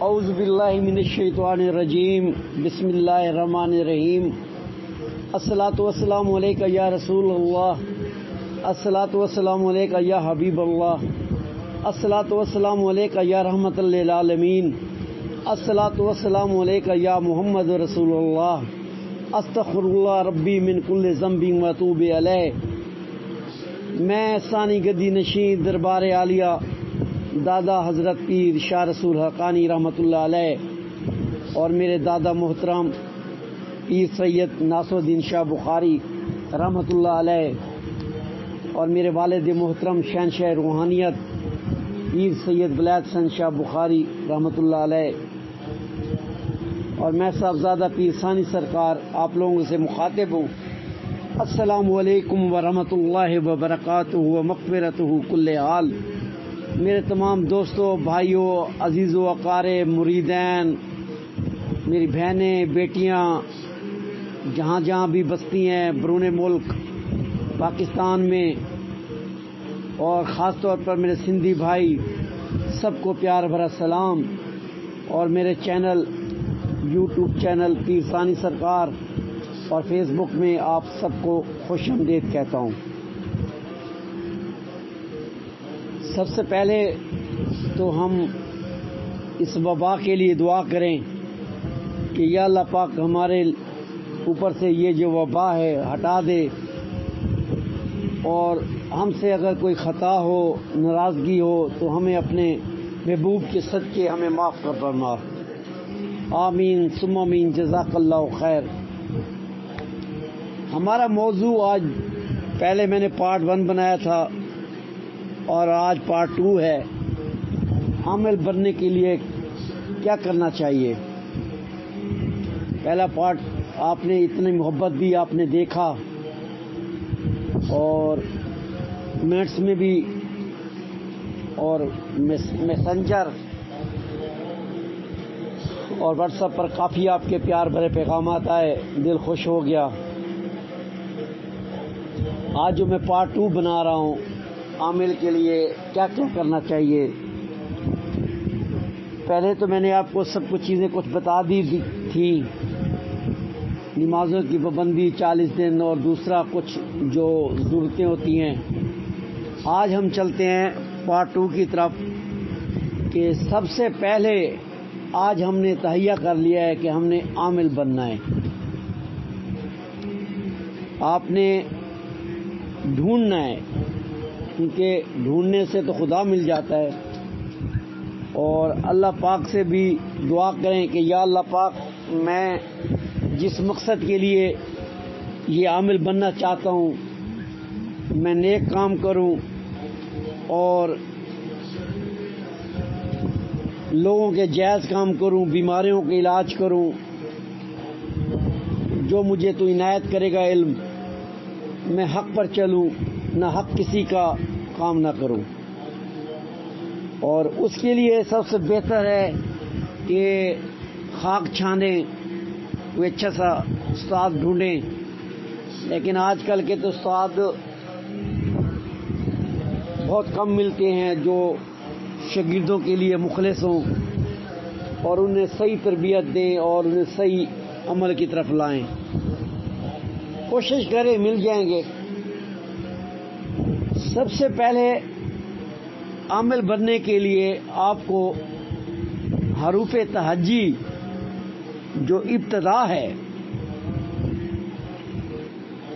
اعوذ باللہ من الشیطان الرجیم بسم اللہ الرحمن الرحیم الصلاۃ والسلام علیک یا رسول اللہ الصلاۃ والسلام علیک یا حبیب اللہ الصلاۃ والسلام علیک یا رحمۃ للعالمین الصلاۃ والسلام علیک یا محمد رسول اللہ استغفر اللہ ربی من کل ذنب واتوب الیہ۔ میں ثانی گدی نشین دربار عالیہ دادا حضرت پیر شاہ رسول حقانی رحمۃ اللہ علیہ اور میرے دادا محترم پیر سید ناصر الدین شاہ بخاری رحمۃ اللہ علیہ اور میرے والد محترم شہنشاہ روحانیت پیر سید ولایت حسن شاہ بخاری رحمۃ اللہ علیہ اور میں صاحبزادہ پیر ثانی سرکار آپ لوگوں سے مخاطب ہوں۔ السلام علیکم ورحمۃ اللہ وبرکاتہ و مغفرتہ کل حال۔ میرے تمام دوستوں، بھائیوں، عزیزوں، اقارب، مریدین، میری بہنیں، بیٹیاں جہاں جہاں بھی بستی ہیں بیرون ملک پاکستان میں، اور خاص طور پر میرے سندھی بھائی، سب کو پیار بھرا سلام۔ اور میرے چینل یوٹیوب چینل پیر ثانی سرکار اور فیس بک میں آپ سب کو خوش آمدید کہتا ہوں۔ سب سے پہلے تو ہم اس وبا کے لیے دعا کریں کہ یا اللہ پاک ہمارے اوپر سے یہ جو وبا ہے ہٹا دے، اور ہم سے اگر کوئی خطا ہو، ناراضگی ہو تو ہمیں اپنے محبوب کے صدقے ہمیں معاف کر فرما۔ آمین ثم آمین، جزاک اللہ خیر۔ ہمارا موضوع آج، پہلے میں نے پارٹ 1 بنایا تھا اور آج پارٹ 2 ہے، عامل بننے کے لیے کیا کرنا چاہیے۔ پہلا پارٹ آپ نے اتنی محبت بھی آپ نے دیکھا، اور کمنٹس میں بھی اور میسنجر اور واٹس ایپ پر کافی آپ کے پیار بھرے پیغامات آئے، دل خوش ہو گیا۔ آج جو میں پارٹ 2 بنا رہا ہوں، عامل کے لیے کیا کیا کرنا چاہیے۔ پہلے تو میں نے آپ کو سب کچھ چیزیں کچھ بتا دی تھی، نمازوں کی پابندی 40 دن اور دوسرا کچھ جو ضرورتیں ہوتی ہیں۔ آج ہم چلتے ہیں پارٹ 2 کی طرف کہ سب سے پہلے آج ہم نے تہیہ کر لیا ہے کہ ہم نے عامل بننا ہے۔ آپ نے ڈھونڈنا ہے، کیونکہ ڈھونڈنے سے تو خدا مل جاتا ہے، اور اللہ پاک سے بھی دعا کریں کہ یا اللہ پاک، میں جس مقصد کے لیے یہ عامل بننا چاہتا ہوں، میں نیک کام کروں اور لوگوں کے جائز کام کروں، بیماریوں کے علاج کروں، جو مجھے تو عنایت کرے گا علم، میں حق پر چلوں، نہ حق کسی کا کام نہ کروں۔ اور اس کے لیے سب سے بہتر ہے کہ خاک چھاندیں، کوئی اچھا سا استاد ڈھونڈیں، لیکن آج کل کے تو استاد بہت کم ملتے ہیں جو شاگردوں کے لیے مخلص ہوں اور انہیں صحیح تربیت دیں اور انہیں صحیح عمل کی طرف لائیں۔ کوشش کریں، مل جائیں گے۔ سب سے پہلے عامل بننے کے لیے آپ کو حروف تہجی جو ابتدا ہے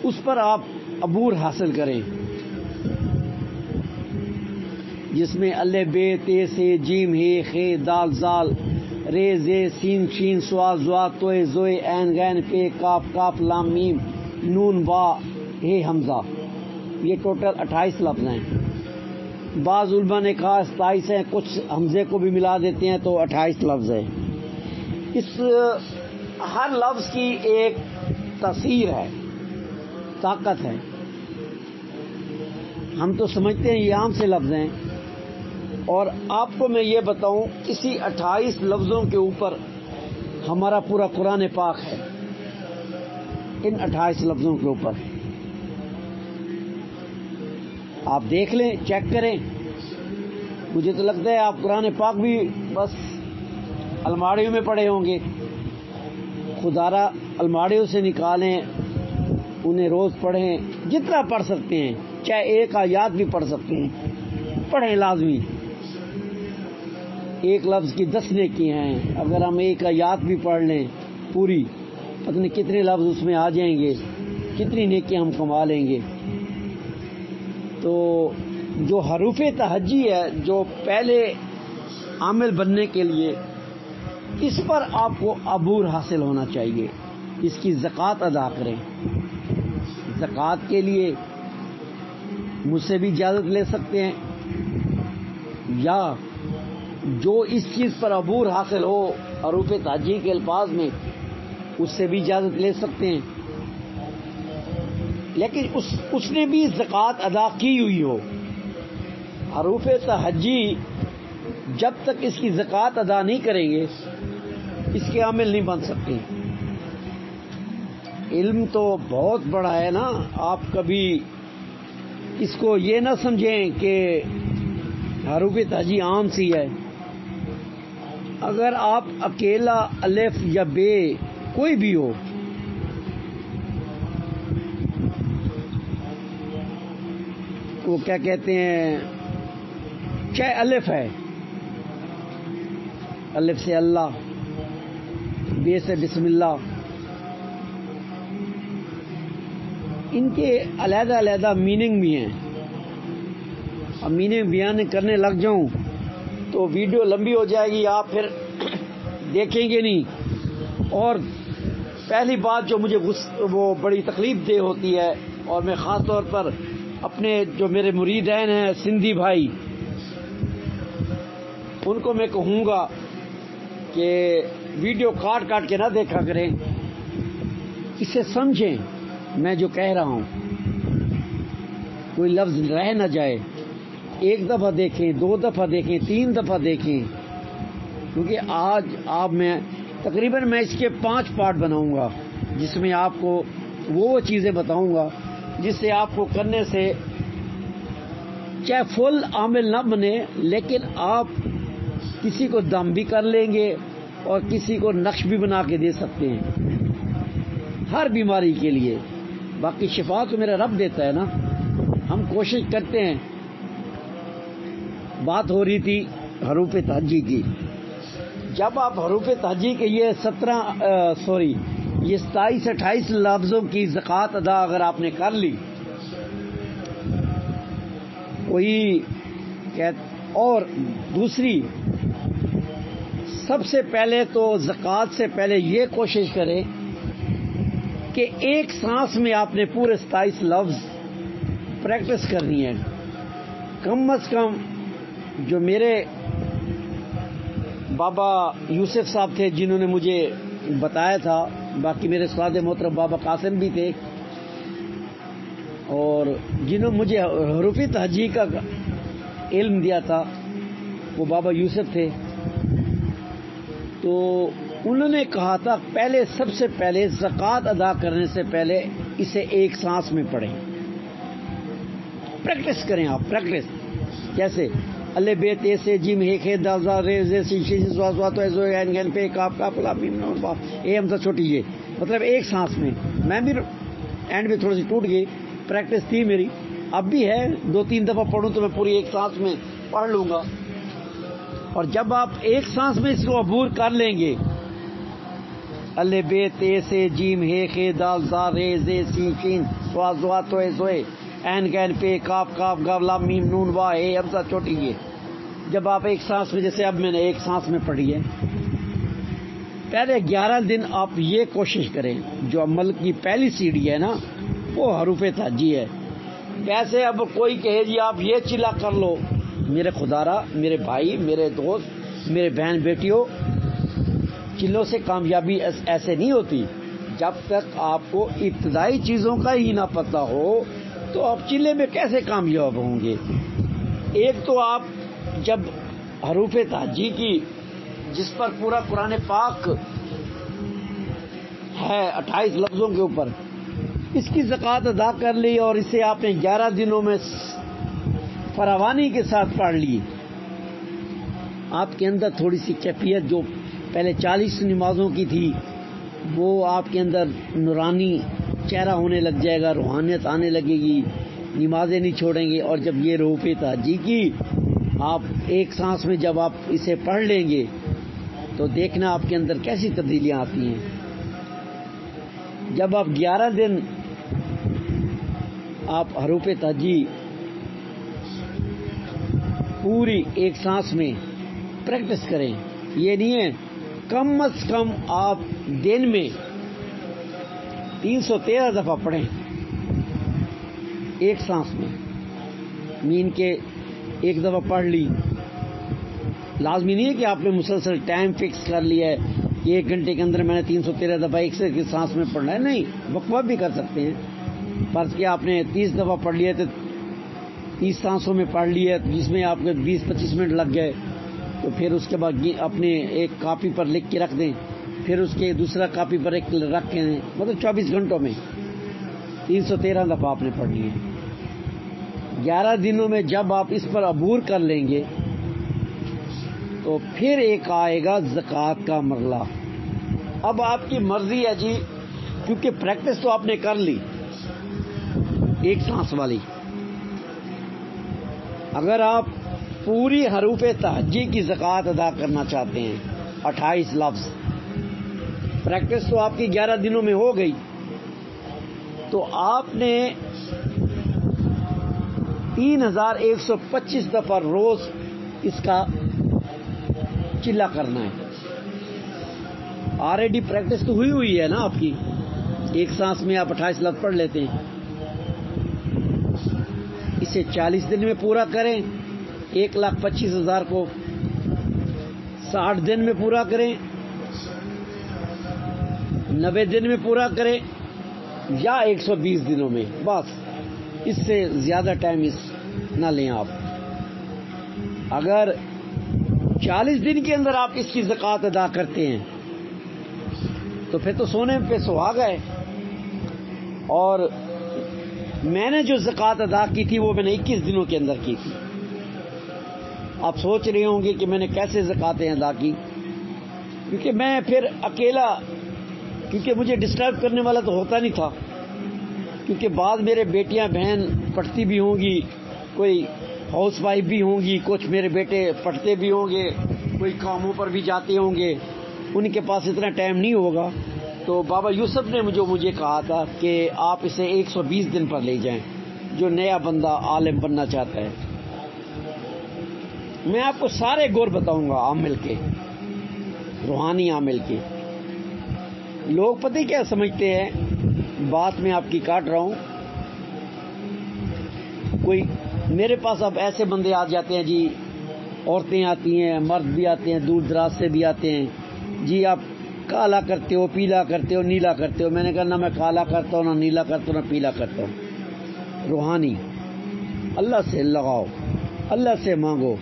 اس پر آپ عبور حاصل کریں، جس میں الف ب ت س جیم ہ خ دال زال ر ز سین شین صاد ضاد ط ظ عین غین پ کاف کاف لام میم نون با ہ حمزہ، یہ ٹوٹل 28 لفظ ہیں۔ بعض علماء نے کہا 27 ہیں، کچھ حمزے کو بھی ملا دیتے ہیں تو 28 لفظ ہے۔ اس ہر لفظ کی ایک تاثیر ہے، طاقت ہے۔ ہم تو سمجھتے ہیں یہ عام سے لفظ ہیں، اور آپ کو میں یہ بتاؤں، اسی 28 لفظوں کے اوپر ہمارا پورا قرآن پاک ہے، ان 28 لفظوں کے اوپر آپ دیکھ لیں، چیک کریں۔ مجھے تو لگتا ہے آپ قرآن پاک بھی بس الماڑیوں میں پڑے ہوں گے، خدارا الماڑیوں سے نکالیں، انہیں روز پڑھیں، جتنا پڑھ سکتے ہیں، چاہے ایک آیات بھی پڑھ سکتے ہیں، پڑھیں لازمی۔ ایک لفظ کی 10 نیکیاں ہیں، اگر ہم ایک آیات بھی پڑھ لیں پوری، پتہ نہیں کتنے لفظ اس میں آ جائیں گے، کتنی نیکیاں ہم کما لیں گے۔ تو جو حروف تہجی ہے، جو پہلے عامل بننے کے لیے، اس پر آپ کو عبور حاصل ہونا چاہیے، اس کی زکوٰۃ ادا کریں۔ زکوٰۃ کے لیے مجھ سے بھی اجازت لے سکتے ہیں، یا جو اس چیز پر عبور حاصل ہو حروف تہجی کے الفاظ میں، اس سے بھی اجازت لے سکتے ہیں، لیکن اس نے بھی زکوٰۃ ادا کی ہوئی ہو۔ حروف تہجی جب تک اس کی زکوٰۃ ادا نہیں کریں گے، اس کے عامل نہیں بن سکتے۔ علم تو بہت بڑا ہے نا، آپ کبھی اس کو یہ نہ سمجھیں کہ حروف تہجی عام سی ہے۔ اگر آپ اکیلا الف یا بے کوئی بھی ہو، وہ کیا کہتے ہیں، چاہے الف ہے، الف سے اللہ، بے سے بسم اللہ، ان کے علیحدہ علیحدہ میننگ بھی ہیں۔ اب میننگ بیان کرنے لگ جاؤں تو ویڈیو لمبی ہو جائے گی، آپ پھر دیکھیں گے نہیں۔ اور پہلی بات جو مجھے وہ بڑی تکلیف دہ ہوتی ہے، اور میں خاص طور پر اپنے جو میرے مریدین ہیں سندھی بھائی، ان کو میں کہوں گا کہ ویڈیو کاٹ کاٹ کے نہ دیکھا کریں، اسے سمجھیں میں جو کہہ رہا ہوں، کوئی لفظ رہ نہ جائے۔ ایک دفعہ دیکھیں، 2 دفعہ دیکھیں، 3 دفعہ دیکھیں، کیونکہ آج میں تقریباً اس کے 5 پارٹ بناؤں گا، جس میں آپ کو وہ چیزیں بتاؤں گا جس سے آپ کو کرنے سے چاہے فل عامل نہ بنے، لیکن آپ کسی کو دم بھی کر لیں گے اور کسی کو نقش بھی بنا کے دے سکتے ہیں ہر بیماری کے لیے۔ باقی شفا تو میرا رب دیتا ہے نا، ہم کوشش کرتے ہیں۔ بات ہو رہی تھی حروف تہجی کی۔ جب آپ حروف تہجی کے یہ 27-28 لفظوں کی زکوٰۃ ادا اگر آپ نے کر لی، اور دوسری، سب سے پہلے تو زکوٰۃ سے پہلے یہ کوشش کریں کہ ایک سانس میں آپ نے پورے 27 لفظ پریکٹس کرنی ہے۔ کم از کم جو میرے بابا یوسف صاحب تھے جنہوں نے مجھے بتایا تھا، باقی میرے استاد محترم بابا قاسم بھی تھے، اور جنہوں نے مجھے حروف تہجی کا علم دیا تھا وہ بابا یوسف تھے، تو انہوں نے کہا تھا سب سے پہلے زکوٰۃ ادا کرنے سے پہلے اسے ایک سانس میں پڑھیں، پریکٹس کریں آپ، پریکٹس جیسے الف بے تے سے جیم ہے خے دال زال رے زے سی شی زوا زوا تو زو عین غین پے کاف کاف لام میم نون با اے ہمزہ چھوٹی یہ، مطلب ایک سانس میں۔ میں بھی اینڈ میں تھوڑی سی ٹوٹ گئی، پریکٹس تھی میری، اب بھی ہے، 2-3 دفعہ پڑھوں تو میں پوری ایک سانس میں پڑھ لوں گا۔ اور جب آپ ایک سانس میں اس کو عبور کر لیں گے، الف بے تے سے جیم ہے خے دال زال رے زے سی شین زوا زوا تو زو عین غین پے کاف کاف گاف لام میم نون وا اے ہمزہ چھوٹی یہ، جب آپ ایک سانس میں، جیسے اب میں نے ایک سانس میں پڑھی ہے، پہلے 11 دن آپ یہ کوشش کریں، جو عمل کی پہلی سیڑھی ہے نا وہ حروف تہجی ہے۔ ویسے اب کوئی کہے جی آپ یہ چلا کر لو، میرے خدارا، میرے بھائی، میرے دوست، میرے بہن بیٹیوں، چلوں سے کامیابی ایسے نہیں ہوتی۔ جب تک آپ کو ابتدائی چیزوں کا ہی نہ پتہ ہو تو آپ چلے میں کیسے کامیاب ہوں گے؟ ایک تو آپ جب حروف تہجی کی، جس پر پورا قرآن پاک ہے 28 لفظوں کے اوپر، اس کی زکوٰۃ ادا کر لی اور اسے آپ نے 11 دنوں میں فراوانی کے ساتھ پڑھ لی، آپ کے اندر تھوڑی سی کیفیت جو پہلے 40 نمازوں کی تھی، وہ آپ کے اندر نورانی چہرہ ہونے لگ جائے گا، روحانیت آنے لگے گی، نمازیں نہیں چھوڑیں گے. اور جب یہ روح تہجی کی آپ ایک سانس میں جب آپ اسے پڑھ لیں گے تو دیکھنا آپ کے اندر کیسی تبدیلیاں آتی ہیں. جب آپ 11 دن آپ حروف تہجی پوری ایک سانس میں پریکٹس کریں، یہ نہیں ہے کم از کم آپ دن میں 313 دفعہ پڑھیں ایک سانس میں. مین کے ایک دفعہ پڑھ لی، لازمی نہیں ہے کہ آپ نے مسلسل ٹائم فکس کر لیا ہے کہ 1 گھنٹے کے اندر میں نے 313 دفعہ ایک سے ایک سانس میں پڑھنا ہے. نہیں، وقفہ بھی کر سکتے ہیں. فرض کہ آپ نے 30 دفعہ پڑھ لیا تو 30 سانسوں میں پڑھ لیا جس میں آپ کے 20-25 منٹ لگ گئے، تو پھر اس کے بعد اپنے ایک کاپی پر لکھ کے رکھ دیں، پھر اس کے دوسرا کاپی پر ایک رکھ کے دیں، مطلب 24 گھنٹوں میں 313 دفعہ آپ نے پڑھ لی ہے. 11 دنوں میں جب آپ اس پر عبور کر لیں گے تو پھر ایک آئے گا زکوٰۃ کا مرحلہ. اب آپ کی مرضی ہے جی، کیونکہ پریکٹس تو آپ نے کر لی ایک سانس والی. اگر آپ پوری حروف تہجی کی زکوٰۃ ادا کرنا چاہتے ہیں 28 لفظ، پریکٹس تو آپ کی 11 دنوں میں ہو گئی، تو آپ نے 3125 دفعہ روز اس کا چلا کرنا ہے. آلریڈی پریکٹس تو ہوئی ہے نا آپ کی، ایک سانس میں آپ 28 لفظ پڑھ لیتے ہیں. اسے 40 دن میں پورا کریں، 1,25,000 کو 60 دن میں پورا کریں، 90 دن میں پورا کریں، یا 120 دنوں میں. بس اس سے زیادہ ٹائم نہ لیں آپ. اگر 40 دن کے اندر آپ اس کی زکوٰۃ ادا کرتے ہیں تو پھر تو سونے پہ سہاگا ہے. اور میں نے جو زکوٰۃ ادا کی تھی وہ میں نے 21 دنوں کے اندر کی تھی. آپ سوچ رہے ہوں گے کہ میں نے کیسے زکوٰۃیں ادا کی، کیونکہ میں پھر اکیلا، کیونکہ مجھے ڈسٹرب کرنے والا تو ہوتا نہیں تھا، کیونکہ بعض میرے بیٹیاں بہن پڑھتی بھی ہوں گی، کوئی ہاؤس وائف بھی ہوں گی، کچھ میرے بیٹے پڑھتے بھی ہوں گے، کوئی کاموں پر بھی جاتے ہوں گے، ان کے پاس اتنا ٹائم نہیں ہوگا. تو بابا یوسف نے مجھے کہا تھا کہ آپ اسے 120 دن پر لے جائیں، جو نیا بندہ عالم بننا چاہتا ہے. میں آپ کو سارے گور بتاؤں گا عامل کے، روحانی عامل کے. لوگ پتہ کیا سمجھتے ہیں، بات میں آپ کی کاٹ رہا ہوں، کوئی میرے پاس اب ایسے بندے آ جاتے ہیں جی، عورتیں آتی ہیں، مرد بھی آتے ہیں، دور دراز سے بھی آتے ہیں، جی آپ کالا کرتے ہو، پیلا کرتے ہو، نیلا کرتے ہو. میں نے کہا نہ میں کالا کرتا ہوں، نہ نیلا کرتا ہوں، نہ پیلا کرتا ہوں. روحانی اللہ سے لگاؤ، اللہ سے مانگو.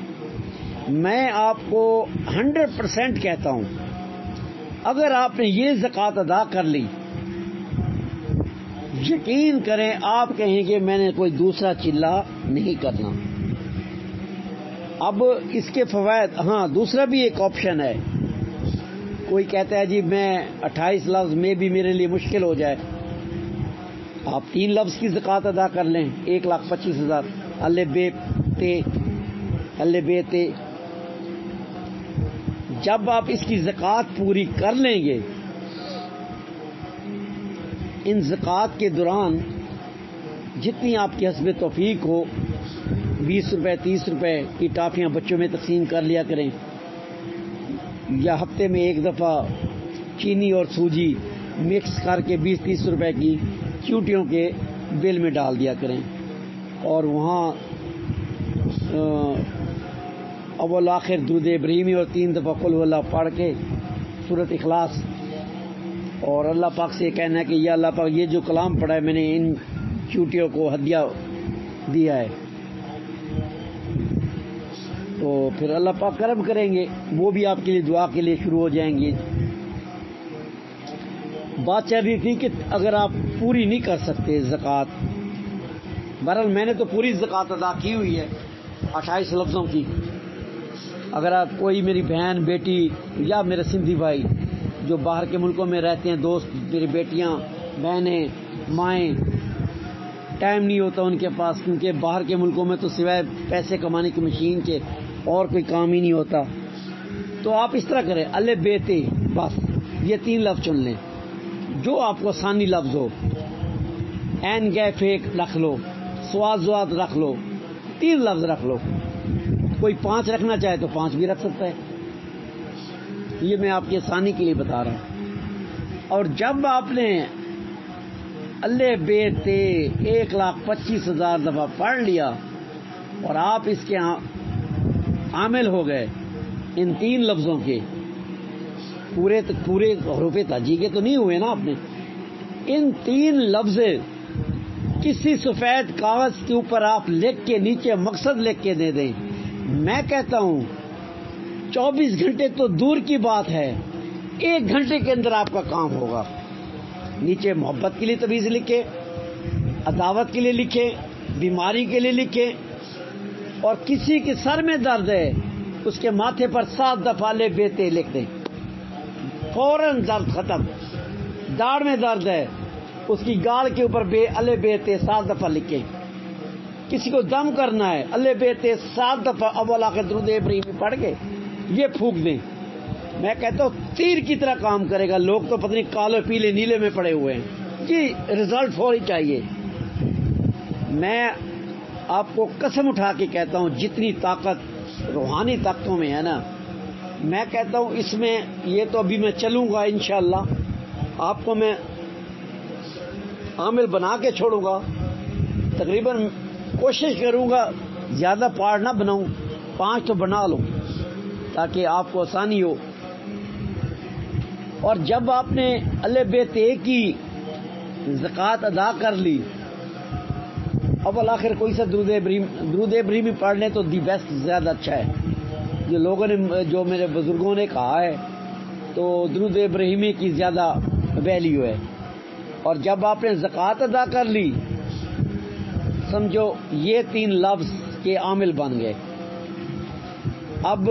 میں آپ کو 100% کہتا ہوں، اگر آپ نے یہ زکوٰۃ ادا کر لی، یقین کریں آپ کہیں گے میں نے کوئی دوسرا چلا نہیں کرنا. اب اس کے فوائد، ہاں دوسرا بھی ایک آپشن ہے. کوئی کہتا ہے جی میں 28 لفظ میں بھی میرے لیے مشکل ہو جائے، آپ 3 لفظ کی زکوٰۃ ادا کر لیں، 1,25,000 الف بے تے. جب آپ اس کی زکوٰۃ پوری کر لیں گے، ان زکوٰۃ کے دوران جتنی آپ کی حسب توفیق ہو، 20 روپے 30 روپے کی ٹافیاں بچوں میں تقسیم کر لیا کریں، یا ہفتے میں ایک دفعہ چینی اور سوجی مکس کر کے 20-30 روپے کی چیوٹیوں کے بل میں ڈال دیا کریں. اور وہاں اول آخر درود ابراہیمی اور 3 دفعہ قل هو اللہ پڑھ کے سورۃ اخلاص، اور اللہ پاک سے کہنا ہے کہ یا اللہ پاک یہ جو کلام پڑھا ہے میں نے ان چوٹیوں کو ہدیہ دیا ہے، تو پھر اللہ پاک کرم کریں گے، وہ بھی آپ کے لیے دعا کے لیے شروع ہو جائیں گے. بات چل رہی تھی کہ اگر آپ پوری نہیں کر سکتے زکوٰۃ، بہرحال میں نے تو پوری زکوٰۃ ادا کی ہوئی ہے 28 لفظوں کی. اگر آپ کوئی میری بہن بیٹی یا میرے سندھی بھائی جو باہر کے ملکوں میں رہتے ہیں، دوست میری بیٹیاں بہنیں مائیں، ٹائم نہیں ہوتا ان کے پاس، کیونکہ باہر کے ملکوں میں تو سوائے پیسے کمانے کی مشین کے اور کوئی کام ہی نہیں ہوتا، تو آپ اس طرح کریں الف ب ت، بس یہ 3 لفظ چن لیں جو آپ کو آسانی لفظ ہو. این گے فیک رکھ لو، سواد زواد رکھ لو، 3 لفظ رکھ لو. کوئی 5 رکھنا چاہے تو 5 بھی رکھ سکتا ہے. یہ میں آپ کی آسانی کے لیے بتا رہا ہوں. اور جب آپ نے الف ب ت 1,25,000 دفعہ پڑھ لیا اور آپ اس کے عامل ہو گئے ان 3 لفظوں کے، پورے حروف تہجی کے تو نہیں ہوئے نا آپ نے، ان 3 لفظ کسی سفید کاغذ کے اوپر آپ لکھ کے نیچے مقصد لکھ کے دے دیں، میں کہتا ہوں 24 گھنٹے تو دور کی بات ہے، 1 گھنٹے کے اندر آپ کا کام ہوگا. نیچے محبت کے لیے تویز لکھے، عداوت کے لیے لکھے، بیماری کے لیے لکھے، اور کسی کے سر میں درد ہے اس کے ماتھے پر 7 دفعہ الف ب ت لکھ دیں، فوراً درد ختم. داڑھ میں درد ہے اس کی گال کے اوپر الف ب ت 7 دفعہ لکھیں. کسی کو دم کرنا ہے الف ب ت 7 دفعہ اول آخر درود ابراہیمی پڑھ کے یہ پھونک دیں. میں کہتا ہوں تیر کی طرح کام کرے گا. لوگ تو پتہ نہیں کالے پیلے نیلے میں پڑے ہوئے ہیں جی، رزلٹ فوری چاہیے. میں آپ کو قسم اٹھا کے کہتا ہوں جتنی طاقت روحانی طاقتوں میں ہے نا، میں کہتا ہوں اس میں یہ تو ابھی میں چلوں گا انشاءاللہ، آپ کو میں عامل بنا کے چھوڑوں گا. تقریباً کوشش کروں گا زیادہ پارٹ نہ بناؤں، 5 تو بنا لوں تاکہ آپ کو آسانی ہو. اور جب آپ نے الف ب ت کی زکوٰۃ ادا کر لی، اول آخر کوئی سا درود ابراہیمی پڑھ لیں تو دی بیسٹ، زیادہ اچھا ہے. جو لوگوں نے، جو میرے بزرگوں نے کہا ہے، تو درود ابراہیمی کی زیادہ ویلیو ہے. اور جب آپ نے زکوٰۃ ادا کر لی، سمجھو یہ 3 لفظ کے عامل بن گئے. اب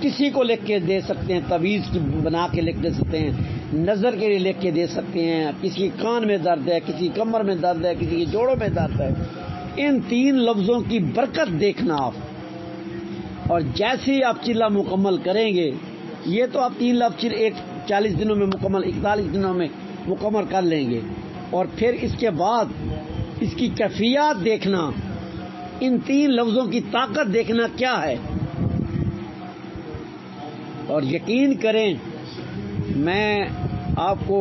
کسی کو لکھ کے دے سکتے ہیں، تعویذ بنا کے لکھ دے سکتے ہیں، نظر کے لیے لکھ کے دے سکتے ہیں. کسی کان میں درد ہے، کسی کمر میں درد ہے، کسی کے جوڑوں میں درد ہے. ان 3 لفظوں کی برکت دیکھنا آپ. اور جیسے ہی آپ چلہ مکمل کریں گے، یہ تو آپ 3 لفظ 40 دنوں میں مکمل، 41 دنوں میں مکمل کر لیں گے. اور پھر اس کے بعد اس کی کیفیات دیکھنا، ان 3 لفظوں کی طاقت دیکھنا کیا ہے. اور یقین کریں میں آپ کو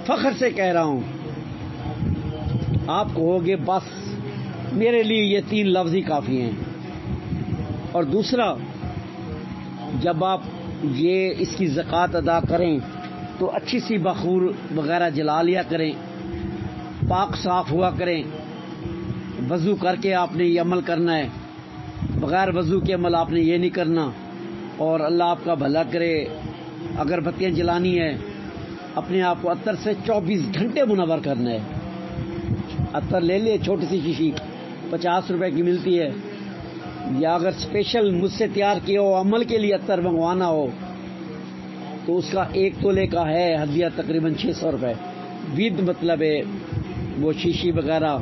فخر سے کہہ رہا ہوں، آپ کہو گے بس میرے لیے یہ 3 لفظ ہی کافی ہیں. اور دوسرا، جب آپ یہ اس کی زکوٰۃ ادا کریں تو اچھی سی بخور وغیرہ جلا لیا کریں، پاک صاف ہوا کریں. وضو کر کے آپ نے یہ عمل کرنا ہے، بغیر وضو کے عمل آپ نے یہ نہیں کرنا. اور اللہ آپ کا بھلا کرے. اگر بتیاں جلانی ہے، اپنے آپ کو عطر سے 24 گھنٹے منور کرنا ہے. عطر لے لے، چھوٹی سی شیشی 50 روپے کی ملتی ہے، یا اگر اسپیشل مجھ سے تیار کیا ہو عمل کے لیے عطر منگوانا ہو تو اس کا 1 تولے کا ہے ہدیہ تقریباً 600 روپے ود، مطلب ہے وہ شیشی وغیرہ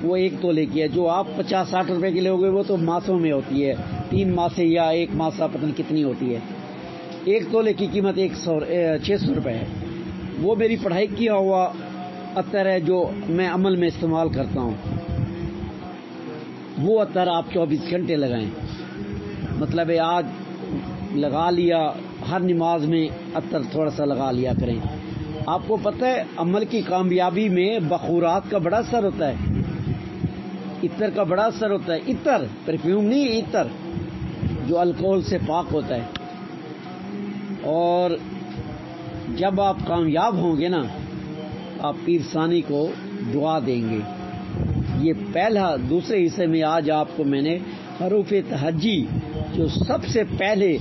وہ 1 تولے کی ہے. جو آپ 50-60 روپے کی لوگے وہ تو ماسوں میں ہوتی ہے، 3 ماسے یا 1 ماسا پتہ نہیں کتنی ہوتی ہے. 1 تولے کی قیمت 600 روپے ہے. وہ میری پڑھائی کیا ہوا عطر ہے جو میں عمل میں استعمال کرتا ہوں. وہ عطر آپ 24 گھنٹے لگائیں. مطلب ہے آج لگا لیا، ہر نماز میں عطر تھوڑا سا لگا لیا کریں. آپ کو پتہ ہے عمل کی کامیابی میں بخورات کا بڑا اثر ہوتا ہے، عطر کا بڑا اثر ہوتا ہے. عطر، پرفیوم نہیں، عطر جو الکوہل سے پاک ہوتا ہے. اور جب آپ کامیاب ہوں گے نا، آپ پیر ثانی کو دعا دیں گے. یہ پہلا، دوسرے حصے میں آج آپ کو میں نے حروف تہجی جو سب سے پہلے،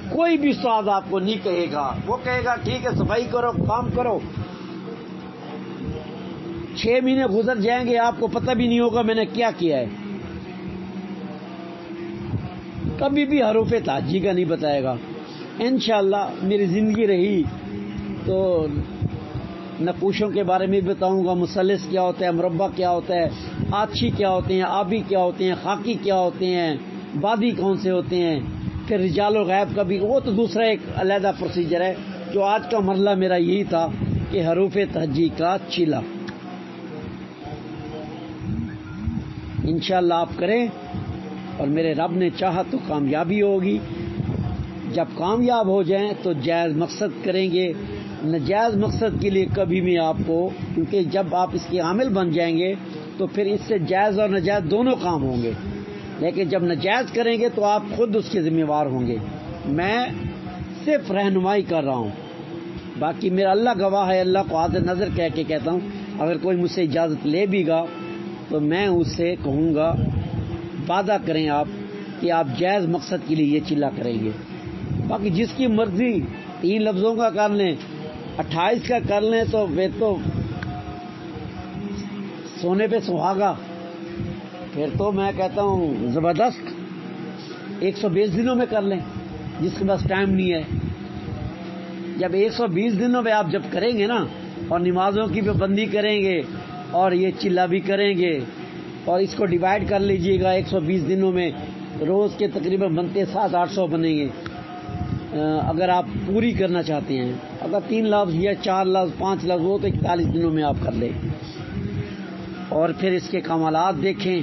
کوئی بھی استاد آپ کو نہیں کہے گا، وہ کہے گا ٹھیک ہے صفائی کرو، کام کرو. 6 مہینے گزر جائیں گے، آپ کو پتہ بھی نہیں ہوگا میں نے کیا کیا ہے. کبھی بھی حروف تہجی کا نہیں بتائے گا. انشاءاللہ میری زندگی رہی تو نقوشوں کے بارے میں بتاؤں گا. مثلث کیا ہوتا ہے, مربع کیا ہوتا ہے, آتشی کیا ہوتے ہیں, آبی کیا ہوتے ہیں, خاکی کیا ہوتے ہیں, بادی کون سے ہوتے ہیں. پھر رجال الغیب کا بھی, وہ تو دوسرا ایک علیحدہ پروسیجر ہے. جو آج کا مرحلہ میرا یہی تھا کہ حروف تہجی کا چلا. انشاءاللہ آپ کریں اور میرے رب نے چاہا تو کامیابی ہوگی. جب کامیاب ہو جائیں تو جائز مقصد کریں گے. ناجائز مقصد کے لیے کبھی بھی آپ کو, کیونکہ جب آپ اس کے عامل بن جائیں گے تو پھر اس سے جائز اور ناجائز دونوں کام ہوں گے. لیکن جب ناجائز کریں گے تو آپ خود اس کے ذمہ وار ہوں گے. میں صرف رہنمائی کر رہا ہوں, باقی میرا اللہ گواہ ہے. اللہ کو حاضر نظر کہہ کے کہتا ہوں, اگر کوئی مجھ سے اجازت لے بھی گا تو میں اس سے کہوں گا وعدہ کریں آپ کہ آپ جائز مقصد کے لیے یہ چلا کریں گے. باقی جس کی مرضی 3 لفظوں کا کر لیں, 28 کا کر لیں, تو وہ تو سونے پہ سہاگا. پھر تو میں کہتا ہوں زبردست 120 دنوں میں کر لیں جس کے پاس ٹائم نہیں ہے. جب 120 دنوں میں آپ جب کریں گے نا, اور نمازوں کی پابندی کریں گے اور یہ چلا بھی کریں گے, اور اس کو ڈیوائڈ کر لیجئے گا 120 دنوں میں, روز کے تقریباً بنتے 700-800 بنیں گے اگر آپ پوری کرنا چاہتے ہیں. اگر 3 لفظ یا 4 لفظ 5 لفظ ہو تو 41 دنوں میں آپ کر لیں. اور پھر اس کے کمالات دیکھیں,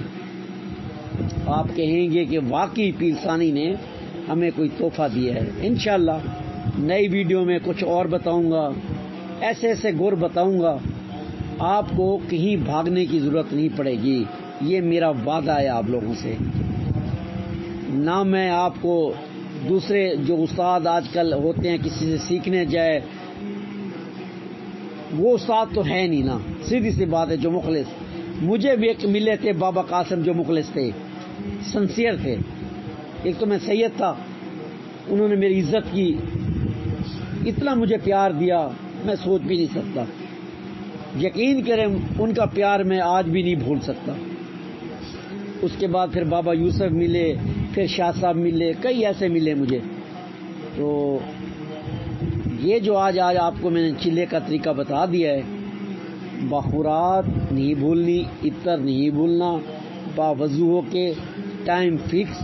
آپ کہیں گے کہ واقعی پیر ثانی نے ہمیں کوئی تحفہ دیا ہے. انشاءاللہ نئی ویڈیو میں کچھ اور بتاؤں گا, ایسے ایسے گر بتاؤں گا, آپ کو کہیں بھاگنے کی ضرورت نہیں پڑے گی. یہ میرا وعدہ ہے آپ لوگوں سے. نہ میں آپ کو دوسرے جو استاد آج کل ہوتے ہیں کسی سے سیکھنے جائے, وہ استاد تو ہے نہیں نا. سیدھی سی بات ہے. جو مخلص مجھے بھی ایک ملے تھے بابا قاسم, جو مخلص تھے, سنسیئر تھے. ایک تو میں سید تھا, انہوں نے میری عزت کی, اتنا مجھے پیار دیا میں سوچ بھی نہیں سکتا. یقین کریں ان کا پیار میں آج بھی نہیں بھول سکتا. اس کے بعد پھر بابا یوسف ملے, پھر شاہ صاحب ملے, کئی ایسے ملے مجھے. تو یہ جو آج آپ کو میں نے چلے کا طریقہ بتا دیا ہے, بخورات نہیں بھولنی, عطر نہیں بھولنا, باوضو ہو کے ٹائم فکس.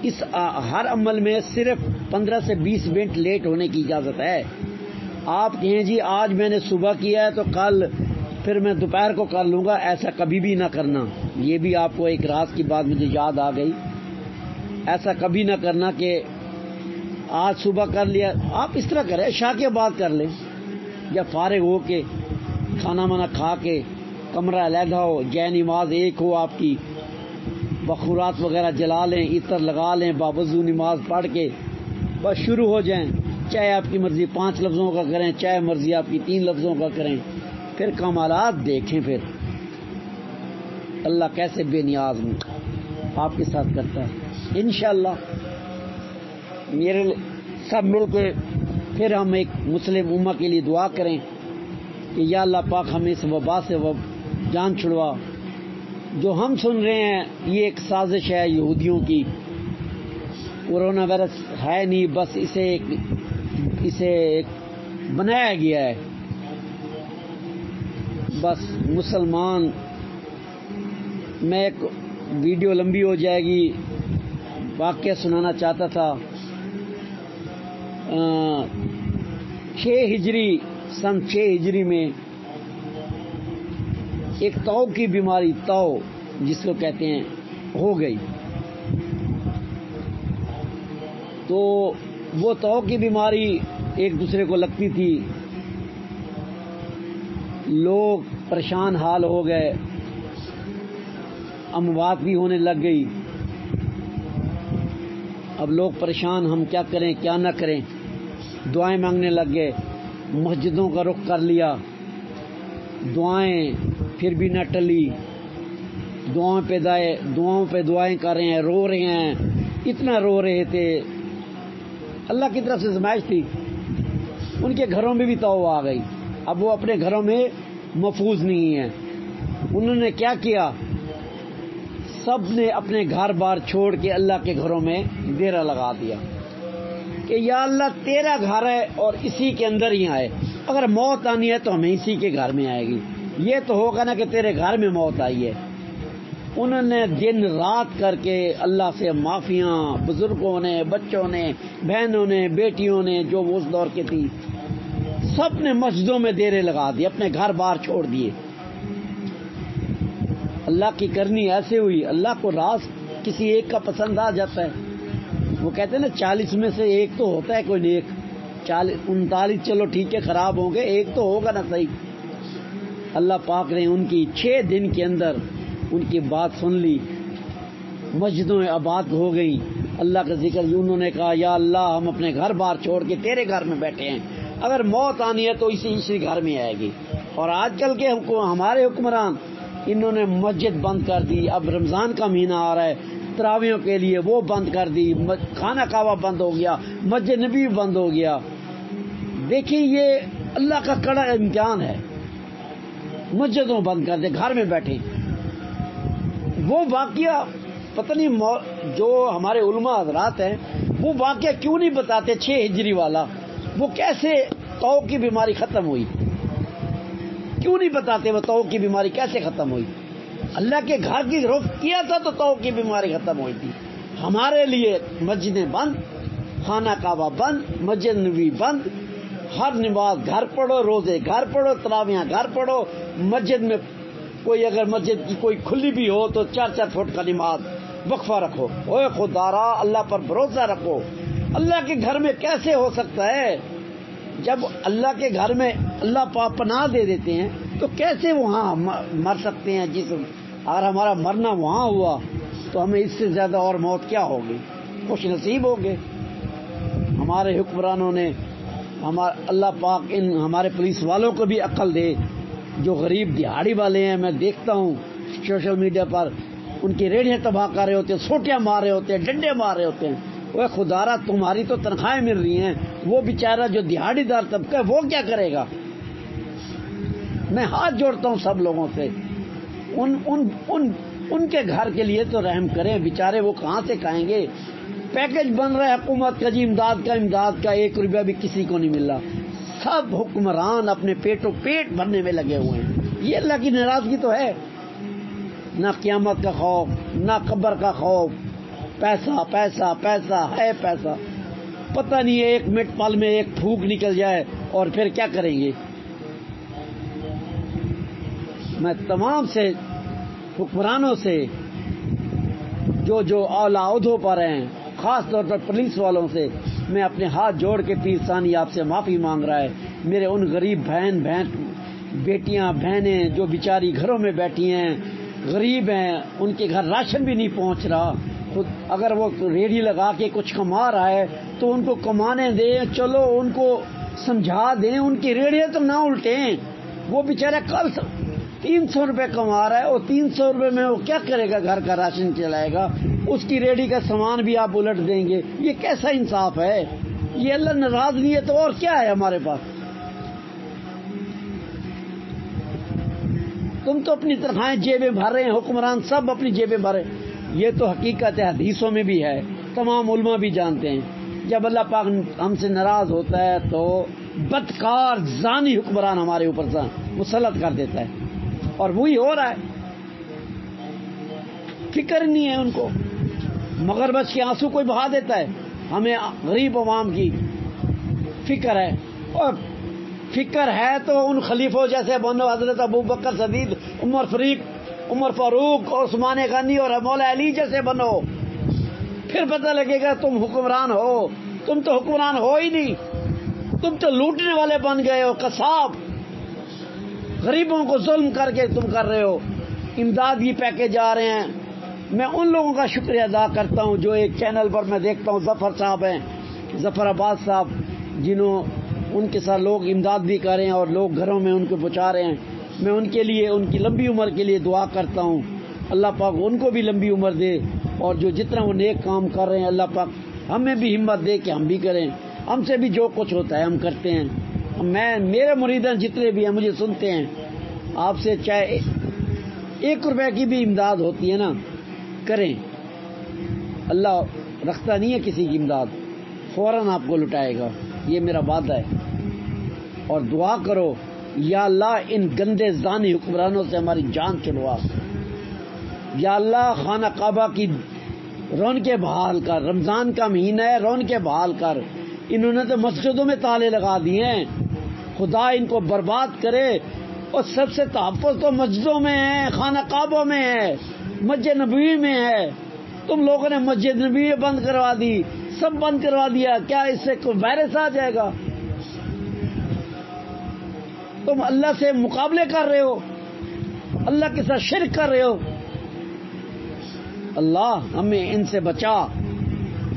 اس ہر عمل میں صرف 15 سے 20 منٹ لیٹ ہونے کی اجازت ہے. آپ کہیں جی آج میں نے صبح کیا ہے تو کل پھر میں دوپہر کو کر لوں گا, ایسا کبھی بھی نہ کرنا. یہ بھی آپ کو ایک رات کی بات مجھے یاد آ گئی. ایسا کبھی نہ کرنا کہ آج صبح کر لیا. آپ اس طرح کریں, عشاء کے بعد کر لیں, یا فارغ ہو کے کھانا وانا کھا کے کمرہ علیحدہ ہو, جے نماز ایک ہو آپ کی, بخورات وغیرہ جلا لیں, عطر لگا لیں, باوضو نماز پڑھ کے بس شروع ہو جائیں. چاہے آپ کی مرضی 5 لفظوں کا کریں, چاہے مرضی آپ کی 3 لفظوں کا کریں. پھر کمالات دیکھیں پھر اللہ کیسے بے نیاز ہوں آپ کے ساتھ کرتا ہے. انشاءاللہ میرے سب مل کے پھر ہم ایک مسلم امہ کے لیے دعا کریں کہ یا اللہ پاک ہمیں اس وبا سے جان چھڑوا. جو ہم سن رہے ہیں یہ ایک سازش ہے یہودیوں کی. کورونا وائرس ہے نہیں, بس اسے ایک بنایا گیا ہے. بس مسلمان, میں ایک ویڈیو لمبی ہو جائے گی, واقعہ سنانا چاہتا تھا. 6 ہجری میں ایک تو کی بیماری, تو جس کو کہتے ہیں, ہو گئی. تو وہ تو کی بیماری ایک دوسرے کو لگتی تھی, لوگ پریشان حال ہو گئے, اموات بھی ہونے لگ گئی. اب لوگ پریشان, ہم کیا کریں کیا نہ کریں, دعائیں مانگنے لگ گئے, مسجدوں کا رخ کر لیا. دعائیں پھر بھی نہ ٹلی, دعاؤں پہ دعائیں کر رہے ہیں, رو رہے ہیں, اتنا رو رہے تھے. اللہ کی طرف سے آزمائش تھی. ان کے گھروں میں بھی تو آ گئی. اب وہ اپنے گھروں میں محفوظ نہیں ہیں. انہوں نے کیا کیا, سب نے اپنے گھر بار چھوڑ کے اللہ کے گھروں میں ڈیرا لگا دیا کہ یا اللہ تیرا گھر ہے اور اسی کے اندر ہی آئے، اگر موت آنی ہے تو ہمیں اسی کے گھر میں آئے گی، یہ تو ہوگا نا کہ تیرے گھر میں موت آئی ہے۔ انہوں نے دن رات کر کے اللہ سے معافیاں، بزرگوں نے، بچوں نے، بہنوں نے، بیٹیوں نے، جو اس دور کے تھی، سب نے مسجدوں میں ڈیرے لگا دیے، اپنے گھر بار چھوڑ دیے۔ اللہ کی کرنی ایسے ہوئی، اللہ کو راز کسی ایک کا پسند آ جاتا ہے۔ وہ کہتے ہیں نا 40 میں سے ایک تو ہوتا ہے کوئی نیک، 39 چلو ٹھیک ہے خراب ہوں گے، ایک تو ہوگا نا صحیح۔ اللہ پاک نے ان کی 6 دن کے اندر ان کی بات سن لی، مسجدوں میں آباد ہو گئی، اللہ کا ذکر، انہوں نے کہا یا اللہ ہم اپنے گھر بار چھوڑ کے تیرے گھر میں بیٹھے ہیں، اگر موت آنی ہے تو اسی گھر میں آئے گی۔ اور آج کل کے ہمارے حکمران، انہوں نے مسجد بند کر دی، اب رمضان کا مہینہ آ رہا ہے، تراویحوں کے لیے وہ بند کر دی، کھانا کعبہ بند ہو گیا، مسجد نبی بند ہو گیا۔ دیکھیں یہ اللہ کا کڑا امتحان ہے، مسجدوں بند کر دے، گھر میں بیٹھے۔ وہ واقعہ پتہ نہیں جو ہمارے علماء حضرات ہیں وہ واقعہ کیوں نہیں بتاتے 6 ہجری والا، وہ کیسے تو کی بیماری ختم ہوئی، کیوں نہیں بتاتے وہ تو کی بیماری کیسے ختم ہوئی؟ اللہ کے گھر کی رخ کیا تھا تو کی بیماری ختم ہوئی تھی۔ ہمارے لیے مسجدیں بند، خانہ کعبہ بند، مسجد نبوی بند، ہر نماز گھر پڑھو، روزے گھر پڑھو، تراویحاں گھر پڑھو، مسجد میں کوئی اگر مسجد کی کوئی کھلی بھی ہو تو 4 فٹ کا نماز وقفہ رکھو، اوے خدارا اللہ پر بھروسہ رکھو۔ اللہ کے گھر میں کیسے ہو سکتا ہے؟ جب اللہ کے گھر میں اللہ پاک پناہ دے دیتے ہیں تو کیسے وہاں مر سکتے ہیں؟ جسم اگر ہمارا مرنا وہاں ہوا تو ہمیں اس سے زیادہ اور موت کیا ہوگی؟ خوش نصیب ہوگے۔ ہمارے حکمرانوں نے اللہ پاک ان ہمارے پولیس والوں کو بھی عقل دے، جو غریب دہاڑی والے ہیں، میں دیکھتا ہوں سوشل میڈیا پر ان کی ریڑھیاں تباہ کر رہے ہوتے ہیں، سوٹیاں مار رہے ہوتے ہیں، ڈنڈے مار رہے ہوتے ہیں۔ وہ خدارا تمہاری تو تنخواہیں مل رہی ہیں، وہ بیچارہ جو دہاڑی دار طبقہ ہے وہ کیا کرے گا؟ میں ہاتھ جوڑتا ہوں سب لوگوں سے، ان کے گھر کے لیے تو رحم کریں، بیچارے وہ کہاں سے کھائیں گے؟ پیکج بن رہا ہے حکومت کا جی، امداد کا 1 روپیہ بھی کسی کو نہیں مل رہا۔ سب حکمران اپنے پیٹوں پیٹ بھرنے میں لگے ہوئے ہیں۔ یہ اللہ کی ناراضگی تو ہے، نہ قیامت کا خوف، نہ قبر کا خوف، پیسہ پیسہ پیسہ ہے پیسہ، پتہ نہیں 1 منٹ پل میں ایک پھونک نکل جائے اور پھر کیا کریں گے؟ میں تمام سے حکمرانوں سے جو اعلیٰ عہدوں پر ہیں، خاص طور پر پولیس والوں سے، میں اپنے ہاتھ جوڑ کے پیر ثانی آپ سے معافی مانگ رہا ہے۔ میرے ان غریب بیٹیاں بہنیں جو بیچاری گھروں میں بیٹھی ہیں، غریب ہیں، ان کے گھر راشن بھی نہیں پہنچ رہا، اگر وہ ریڑھی لگا کے کچھ کما رہا ہے تو ان کو کمانے دیں، چلو ان کو سمجھا دیں، ان کی ریڑھیاں تو نہ الٹیں۔ وہ بیچارہ کل 300 روپے کما رہا ہے، اور 300 روپے میں وہ کیا کرے گا؟ گھر کا راشن چلائے گا، اس کی ریڑھی کا سامان بھی آپ الٹ دیں گے؟ یہ کیسا انصاف ہے؟ یہ اللہ ناراض نہیں ہے تو اور کیا ہے ہمارے پاس؟ تم تو اپنی تنخواہیں جیبیں بھر رہے ہیں، حکمران سب اپنی جیبیں بھر رہے ہیں۔ یہ تو حقیقت ہے، حدیثوں میں بھی ہے، تمام علماء بھی جانتے ہیں۔ جب اللہ پاک ہم سے ناراض ہوتا ہے تو بدکار زانی حکمران ہمارے اوپر مسلط کر دیتا ہے، اور وہی ہو رہا ہے۔ فکر نہیں ہے ان کو، مگر بچ کے آنسو کوئی بہا دیتا ہے۔ ہمیں غریب عوام کی فکر ہے، اور فکر ہے تو ان خلیفوں جیسے بنو، حضرت ابوبکر صدیق، عمر فاروق، عثمان غنی اور مولا علی جیسے بنو، پھر پتہ لگے گا تم حکمران ہو۔ تم تو حکمران ہو ہی نہیں، تم تو لوٹنے والے بن گئے ہو، قصاب، غریبوں کو ظلم کر کے تم کر رہے ہو۔ امداد کی پیکج آ رہے ہیں، میں ان لوگوں کا شکریہ ادا کرتا ہوں جو ایک چینل پر میں دیکھتا ہوں، ظفر صاحب ہیں، ظفر عباس صاحب، جنہوں ان کے ساتھ لوگ امداد بھی کر رہے ہیں اور لوگ گھروں میں ان کو پہنچا رہے ہیں۔ میں ان کے لیے، ان کی لمبی عمر کے لیے دعا کرتا ہوں، اللہ پاک ان کو بھی لمبی عمر دے، اور جو جتنا وہ نیک کام کر رہے ہیں اللہ پاک ہمیں بھی ہمت دے کہ ہم بھی کریں۔ ہم سے بھی جو کچھ ہوتا ہے ہم کرتے ہیں۔ میرے مریدان جتنے بھی ہیں مجھے سنتے ہیں، آپ سے چاہے 1 روپے کی بھی امداد ہوتی ہے نا کریں، اللہ رکھتا نہیں ہے کسی کی امداد، فوراً آپ کو لٹائے گا، یہ میرا وعدہ ہے۔ اور دعا کرو یا اللہ ان گندے زانی حکمرانوں سے ہماری جان چھڑوا، یا اللہ خانہ کعبہ کی رونقیں بحال کر، رمضان کا مہینہ ہے، رونقیں بحال کر، انہوں نے تو مسجدوں میں تالے لگا دیے ہیں، خدا ان کو برباد کرے۔ اور سب سے تحفظ تو مسجدوں میں ہے، خانہ کعبوں میں ہے، مسجد نبوی میں ہے، تم لوگوں نے مسجد نبوی بند کروا دی، سب بند کروا دیا، کیا اس سے کوئی وائرس آ جائے گا؟ تم اللہ سے مقابلے کر رہے ہو، اللہ کے ساتھ شرک کر رہے ہو۔ اللہ ہمیں ان سے بچا،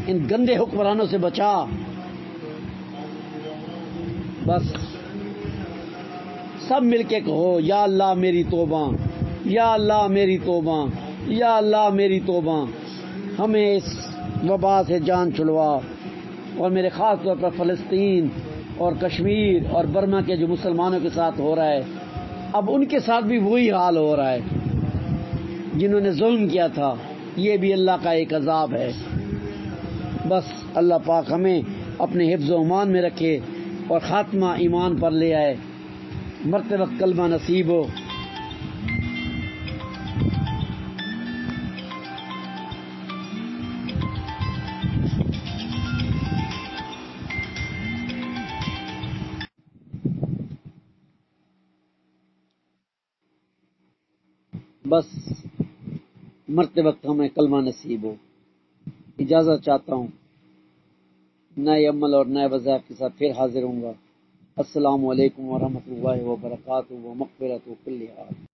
ان گندے حکمرانوں سے بچا۔ بس سب مل کے کہو یا اللہ میری توبہ، یا اللہ میری توبہ، یا اللہ میری توبہ، ہمیں اس وبا سے جان چھڑوا۔ اور میرے خاص طور پر فلسطین اور کشمیر اور برما کے جو مسلمانوں کے ساتھ ہو رہا ہے، اب ان کے ساتھ بھی وہی حال ہو رہا ہے جنہوں نے ظلم کیا تھا، یہ بھی اللہ کا ایک عذاب ہے۔ بس اللہ پاک ہمیں اپنے حفظ و امان میں رکھے اور خاتمہ ایمان پر لے آئے، مرتے وقت کلمہ نصیب ہو۔ بس مرتے وقت ہمیں کلمہ نصیب ہو۔ اجازت چاہتا ہوں، نئے عمل اور نئے وظائف کے ساتھ پھر حاضر ہوں گا۔ السلام علیکم ورحمۃ اللہ وبرکاتہ و مغفرۃ کل حال۔